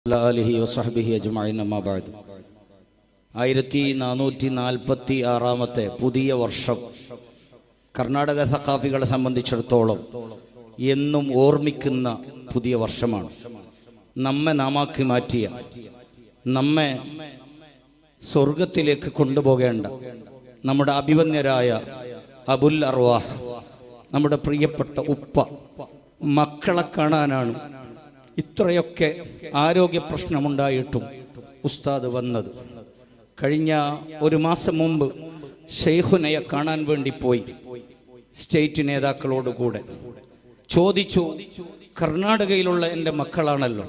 1446 പുതിയ വർഷം കർണാടക സഖാഫികളെ സംബന്ധിച്ചിടത്തോളം എന്നും ഓർമ്മിക്കുന്ന പുതിയ വർഷമാണ്. നമ്മെ നാമാക്കി മാറ്റിയ, നമ്മെ സ്വർഗത്തിലേക്ക് കൊണ്ടുപോകേണ്ട നമ്മുടെ അഭിവന്യരായ അബുൽ അർവാഹ്, നമ്മുടെ പ്രിയപ്പെട്ട ഉപ്പ, മക്കളെ കാണാനാണ് ഇത്രയൊക്കെ ആരോഗ്യ പ്രശ്നമുണ്ടായിട്ടും ഉസ്താദ് വന്നത്. കഴിഞ്ഞ ഒരു മാസം മുമ്പ് ഷെയ്ഖുനയെ കാണാൻ വേണ്ടി പോയി. സ്റ്റേറ്റ് നേതാക്കളോട് കൂടെ ചോദിച്ചു, കർണാടകയിലുള്ള എൻ്റെ മക്കളാണല്ലോ,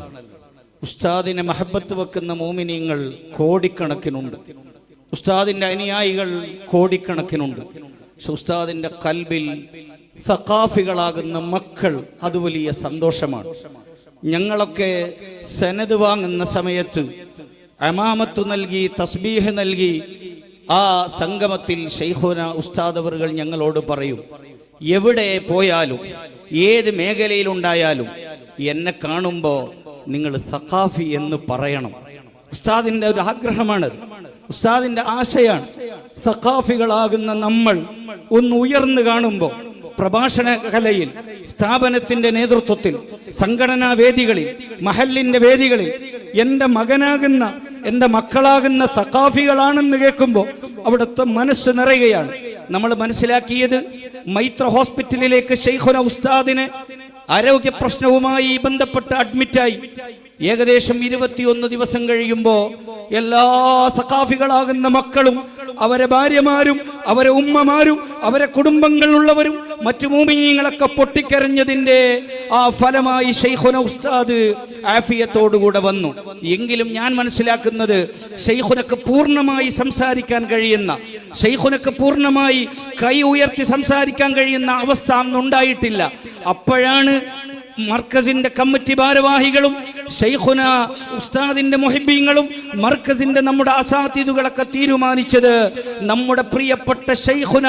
ഉസ്താദിനെ മഹബത്ത് വെക്കുന്ന മോമിനീങ്ങൾ കോടിക്കണക്കിനുണ്ട്, ഉസ്താദിൻ്റെ അനുയായികൾ കോടിക്കണക്കിനുണ്ട്. ഉസ്താദിൻ്റെ കൽബിൽ സഖാഫികളാകുന്ന മക്കൾ, അത് വലിയ സന്തോഷമാണ്. ഞങ്ങളൊക്കെ സനദ് വാങ്ങുന്ന സമയത്ത് അമാമത്ത് നൽകി, തസ്ബീഹ് നൽകി, ആ സംഗമത്തിൽ ശൈഖുന ഉസ്താദ് അവറുകൾ ഞങ്ങളോട് പറയും, എവിടെ പോയാലും ഏത് മേഖലയിലുണ്ടായാലും എന്നെ കാണുമ്പോൾ നിങ്ങൾ സഖാഫി എന്ന് പറയണം. ഉസ്താദിന്റെ ഒരു ആഗ്രഹമാണത്, ഉസ്താദിന്റെ ആശയാണ്. സഖാഫികളാകുന്ന നമ്മൾ ഒന്ന് ഉയർന്നു കാണുമ്പോൾ പ്രഭാഷണ കലയിൽ, സ്ഥാപനത്തിന്റെ നേതൃത്വത്തിൽ, സംഘടനാ വേദികളിൽ, മഹല്ലിന്റെ വേദികളിൽ എൻ്റെ മകനാകുന്ന, എൻ്റെ മക്കളാകുന്ന സഖാഫികളാണെന്ന് കേൾക്കുമ്പോൾ അവിടുത്തെ മനസ്സ് നിറയുകയാണ്. നമ്മൾ മനസ്സിലാക്കിയത്, മൈത്ര ഹോസ്പിറ്റലിലേക്ക് ശൈഖുന ഉസ്താദിനെ ആരോഗ്യ പ്രശ്നവുമായി ബന്ധപ്പെട്ട് അഡ്മിറ്റായി ഏകദേശം 21 ദിവസം കഴിയുമ്പോൾ എല്ലാ സഖാഫികളാകുന്ന മക്കളും, അവരെ ഭാര്യമാരും, അവരെ ഉമ്മമാരും, അവരെ കുടുംബങ്ങളുള്ളവരും മറ്റു മുഅ്മിനീങ്ങളൊക്കെ പൊട്ടിക്കരഞ്ഞതിന്റെ ആ ഫലമായി ശൈഖുന ഉസ്താദ് ആഫിയത്തോടുകൂടെ വന്നു. എങ്കിലും ഞാൻ മനസ്സിലാക്കുന്നത്, ശൈഖുനക്ക് പൂർണ്ണമായി സംസാരിക്കാൻ കഴിയുന്ന, ശൈഖുനക്ക് പൂർണ്ണമായി കൈ ഉയർത്തി സംസാരിക്കാൻ കഴിയുന്ന അവസ്ഥ അന്നുണ്ടായിട്ടില്ല. അപ്പോഴാണ് മർക്കസിന്റെ കമ്മിറ്റി ഭാരവാഹികളും ശൈഖുന ഉസ്താദിന്റെ മുഹിബ്ബീങ്ങളും മർക്കസിന്റെ നമ്മുടെ അസാതിദുകളൊക്കെ തീരുമാനിച്ചത്, നമ്മുടെ പ്രിയപ്പെട്ട ശൈഖുന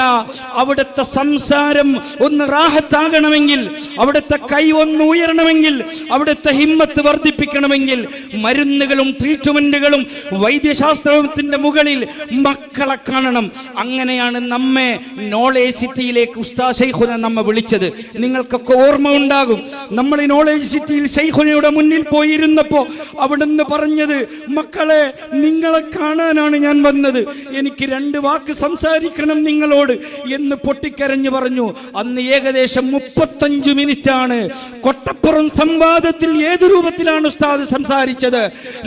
അവിടുത്തെ സംസാരം ഒന്ന് റാഹത്താകണമെങ്കിൽ, അവിടുത്തെ കൈ ഒന്ന് ഉയരണമെങ്കിൽ, അവിടുത്തെ ഹിമ്മത്ത് വർദ്ധിപ്പിക്കണമെങ്കിൽ മരുന്നുകളും ട്രീറ്റ്മെന്റുകളും വൈദ്യശാസ്ത്രത്തിന്റെ മുകളിൽ മക്കളെ കാണണം. അങ്ങനെയാണ് നമ്മെ നോളേജ് സിറ്റിയിലേക്ക് ഉസ്താദ് ശൈഖുന നമ്മെ വിളിച്ചത്. നിങ്ങൾക്കൊക്കെ ഓർമ്മ ഉണ്ടാകും, നമ്മൾ ഈ നോളേജ് സിറ്റിയിൽ ശൈഖുനയുടെ മുന്നിൽ പോയിരുന്നപ്പോ അവിടുന്ന് പറഞ്ഞത്, മക്കളെ നിങ്ങളെ കാണാനാണ് ഞാൻ വന്നത്, എനിക്ക് 2 വാക്ക് സംസാരിക്കണം നിങ്ങളോട് എന്ന് പൊട്ടിക്കരഞ്ഞു പറഞ്ഞു. അന്ന് ഏകദേശം 35 മിനിറ്റാണ് കൊട്ടപ്പുറം സംവാദത്തിൽ ഏത് രൂപത്തിലാണ് ഉസ്താദ് സംസാരിച്ചത്,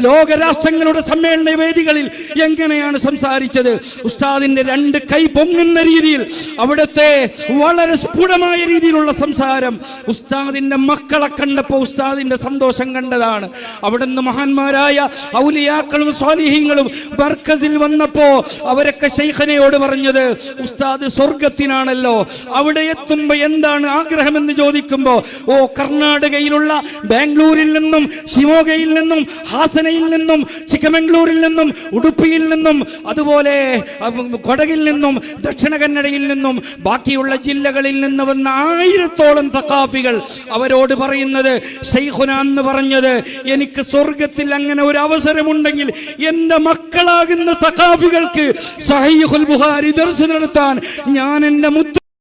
ലോകരാഷ്ട്രങ്ങളുടെ സമ്മേളന വേദികളിൽ എങ്ങനെയാണ് സംസാരിച്ചത്, ഉസ്താദിന്റെ 2 കൈ പൊങ്ങുന്ന രീതിയിൽ, അവിടുത്തെ വളരെ സ്ഫുടമായ രീതിയിലുള്ള സംസാരം. ഉസ്താദിന്റെ മക്കളെ കണ്ടപ്പോൾ ഉസ്താദിന്റെ സന്തോഷം കണ്ടതാണ്. അവിടുന്ന് മഹാന്മാരായ ഔലിയാക്കളും സ്വാലിഹീങ്ങളും മർക്കസിൽ വന്നപ്പോ അവരൊക്കെ ശൈഖനയോട് പറഞ്ഞത്, ഉസ്താദ് സ്വർഗത്തിനാണല്ലോ, അവിടെ എത്തുമ്പോ എന്താണ് ആഗ്രഹമെന്ന് ചോദിക്കുമ്പോ, ഓ കർണാടകയിലുള്ള ബാംഗ്ലൂരിൽ നിന്നും, ശിവോഗയിൽ നിന്നും, ഹാസനയിൽ നിന്നും, ചിക്കമംഗ്ലൂരിൽ നിന്നും, ഉടുപ്പിയിൽ നിന്നും, അതുപോലെ കൊടകിൽ നിന്നും, ദക്ഷിണ കന്നഡയിൽ നിന്നും, ബാക്കിയുള്ള ജില്ലകളിൽ നിന്ന് വന്ന 1000-ഓളം സഖാഫികൾ അവരോട് പറയുന്നത്, ശൈഖുന എന്ന് പറഞ്ഞത്, എനിക്ക് സ്വർഗത്തിൽ അങ്ങനെ ഒരു അവസരമുണ്ടെങ്കിൽ എൻ്റെ മക്കളാകുന്ന സഖാഫികൾക്ക് സഹീഹുൽ ബുഖാരി ദർസ് നടത്താൻ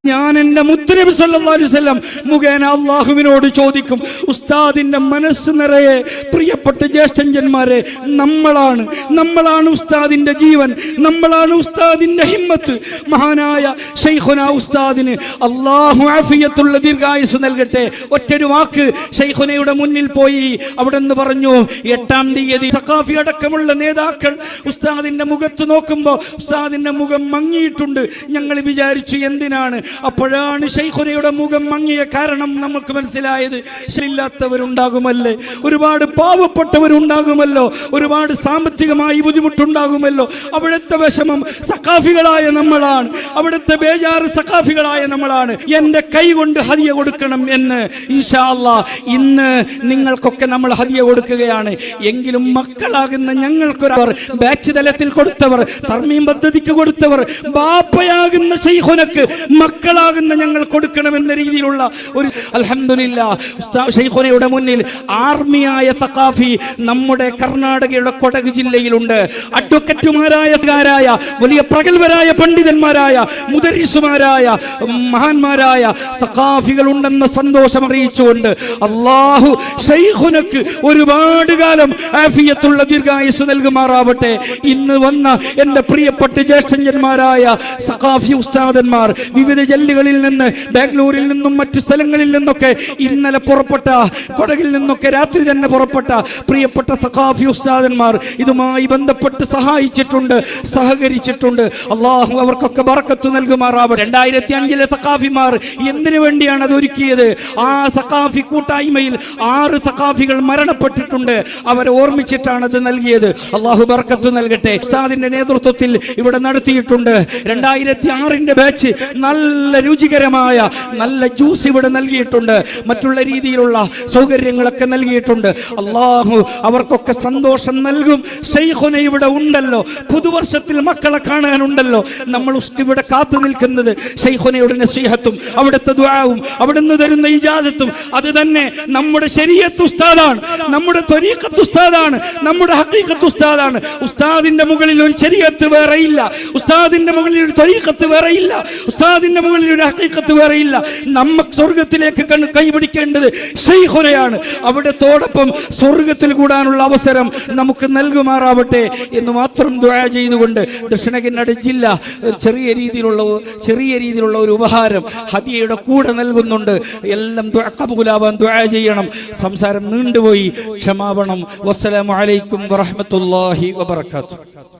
ഞാൻ എൻ്റെ മുത്തുനബി സല്ലല്ലാഹു അലൈഹി വസല്ലം മുഖേന അല്ലാഹുവിനോട് ചോദിക്കും. ഉസ്താദിന്റെ മനസ്സ് നിറയെ പ്രിയപ്പെട്ട ജ്യേഷ്ഠന്മാരെ, നമ്മളാണ് ഉസ്താദിന്റെ ജീവൻ, നമ്മളാണ് ഉസ്താദിന്റെ ഹിമ്മത്ത്. മഹാനായ ശൈഖുന ഉസ്താദിന് അല്ലാഹു ആഫിയത്തുള്ള ദീർഘായുസ് നൽകട്ടെ. ഒറ്റൊരു വാക്ക് ശൈഖുനയുടെ മുന്നിൽ പോയി അവിടെ നിന്ന് പറഞ്ഞു, 8-ാം തീയതി സഖാഫി അടക്കമുള്ള നേതാക്കൾ ഉസ്താദിന്റെ മുഖത്ത് നോക്കുമ്പോൾ ഉസ്താദിന്റെ മുഖം മങ്ങിയിട്ടുണ്ട്. ഞങ്ങൾ വിചാരിച്ചു എന്തിനാണ്. അപ്പോഴാണ് ശൈഖുനയുടെ മുഖം മങ്ങിയ കാരണം നമുക്ക് മനസ്സിലായത്. ഇല്ലാത്തവരുണ്ടാകുമല്ലേ, ഒരുപാട് പാവപ്പെട്ടവരുണ്ടാകുമല്ലോ, ഒരുപാട് സാമ്പത്തികമായി ബുദ്ധിമുട്ടുണ്ടാകുമല്ലോ. അവിടുത്തെ വിഷമം സഖാഫികളായ നമ്മളാണ്, അവിടുത്തെ ബേജാറ് സഖാഫികളായ നമ്മളാണ്. എൻ്റെ കൈ കൊണ്ട് ഹദിയ കൊടുക്കണം എന്ന് ഇൻഷാ അല്ലാഹ് ഇന്ന് നിങ്ങൾക്കൊക്കെ നമ്മൾ ഹദിയ കൊടുക്കുകയാണ്. എങ്കിലും മക്കളാകുന്ന ഞങ്ങൾക്കൊരു ബാച്ച് തലത്തിൽ കൊടുത്തവർ, തർമീം പദ്ധതിക്ക് കൊടുത്തവർ, ബാപ്പയാകുന്ന ശൈഖുനക്ക് മക്കൾ മക്കളാകുന്ന ഞങ്ങൾ കൊടുക്കണമെന്ന രീതിയിലുള്ള ഒരു അൽഹംദുലില്ലാഹ് ശൈഖുനയുടെ മുന്നിൽ ആർമിയായ സഖാഫി നമ്മുടെ കർണാടകയുടെ കൊടക് ജില്ലയിലുണ്ട്. അഡ്വക്കറ്റുമാരായ വലിയ പ്രഗത്ഭരായ പണ്ഡിതന്മാരായ മുദരിസുമാരായ മഹാന്മാരായ സഖാഫികൾ ഉണ്ടെന്ന സന്തോഷം അറിയിച്ചുകൊണ്ട് അല്ലാഹു ശൈഖുനക്ക് ഒരുപാട് കാലം ആഫിയത്തുള്ള ദീർഘായുസ് നൽകുമാറാവട്ടെ. ഇന്ന് വന്ന എൻ്റെ പ്രിയപ്പെട്ട ജ്യേഷ്ഠന്മാരായ സഖാഫി ഉസ്താദന്മാർ വിവിധ ജില്ലകളിൽ നിന്ന്, ബാംഗ്ലൂരിൽ നിന്നും മറ്റു സ്ഥലങ്ങളിൽ നിന്നൊക്കെ ഇന്നലെ പുറപ്പെട്ട, കൊടകിൽ നിന്നൊക്കെ രാത്രി തന്നെ പുറപ്പെട്ട പ്രിയപ്പെട്ട സഖാഫി ഉസ്താദന്മാർ ഇതുമായി ബന്ധപ്പെട്ട് സഹായിച്ചിട്ടുണ്ട്, സഹകരിച്ചിട്ടുണ്ട്. അള്ളാഹു അവർക്കൊക്കെ ബറക്കത്ത് നൽകുമാറാവട്ടെ. 2005 സഖാഫിമാർ എന്തിനു വേണ്ടിയാണ് അത് ഒരുക്കിയത്? ആ സഖാഫി കൂട്ടായ്മയിൽ 6 സഖാഫികൾ മരണപ്പെട്ടിട്ടുണ്ട്. അവരെ ഓർമ്മിച്ചിട്ടാണ് അത് നൽകിയത്. അള്ളാഹു ബറക്കത്ത് നൽകട്ടെ. ഉസ്താദിന്റെ നേതൃത്വത്തിൽ ഇവിടെ നടത്തിയിട്ടുണ്ട്. 2006 ബാച്ച് നല്ല രുചികരമായ നല്ല ജ്യൂസ് ഇവിടെ നൽകിയിട്ടുണ്ട്. മറ്റുള്ള രീതിയിലുള്ള സൗകര്യങ്ങളൊക്കെ നൽകിയിട്ടുണ്ട്. അള്ളാഹു അവർക്കൊക്കെ സന്തോഷം നൽകും. ശൈഖുന ഇവിടെ ഉണ്ടല്ലോ, പുതുവർഷത്തിൽ മക്കളെ കാണാനുണ്ടല്ലോ. നമ്മൾ ഇവിടെ കാത്തു നിൽക്കുന്നത് ശൈഖുനയുടെ നസീഹത്തും അവിടുത്തെ ദുആവും അവിടുന്ന് തരുന്ന ഇജാസത്തും. അത് തന്നെ നമ്മുടെ ശരീഅത്ത് ഉസ്താദാണ്, നമ്മുടെ ത്വരീഖത്ത് ഉസ്താദാണ്, നമ്മുടെ ഹഖീഖത്ത് ഉസ്താദാണ്. ഉസ്താദിന്റെ മുകളിൽ ഒരു ശരീഅത്ത് വേറെയില്ല, ഉസ്താദിന്റെ മുകളിൽ ഒരു ത്വരീഖത്ത് വേറെയില്ല, ഉസ്താദിന്റെ മുകളിൽ ഒരു ഹഖീഖത്ത് വേറെയില്ല. നമുക്ക് സ്വർഗത്തിലേക്ക് കൈപിടിക്കേണ്ടത് ശൈഖുനയാണ്. അവിടത്തോടൊപ്പം സ്വർഗത്തിൽ കൂടാനുള്ള അവസരം നമുക്ക് നൽകുമാറാവട്ടെ എന്ന് മാത്രം ദുആ ചെയ്തുകൊണ്ട് ദക്ഷിണകന്നഡ ജില്ല ചെറിയ രീതിയിലുള്ള ഒരു ഉപഹാരം ഹദിയയുടെ കൂടെ നൽകുന്നുണ്ട്. എല്ലാം കബൂലാവാൻ ദുആ ചെയ്യണം. സംസാരം നീണ്ടുപോയി, ക്ഷമാപണം. വസ്സലാമു അലൈക്കും വറഹ്മത്തുള്ളാഹി വബറകാതുഹു.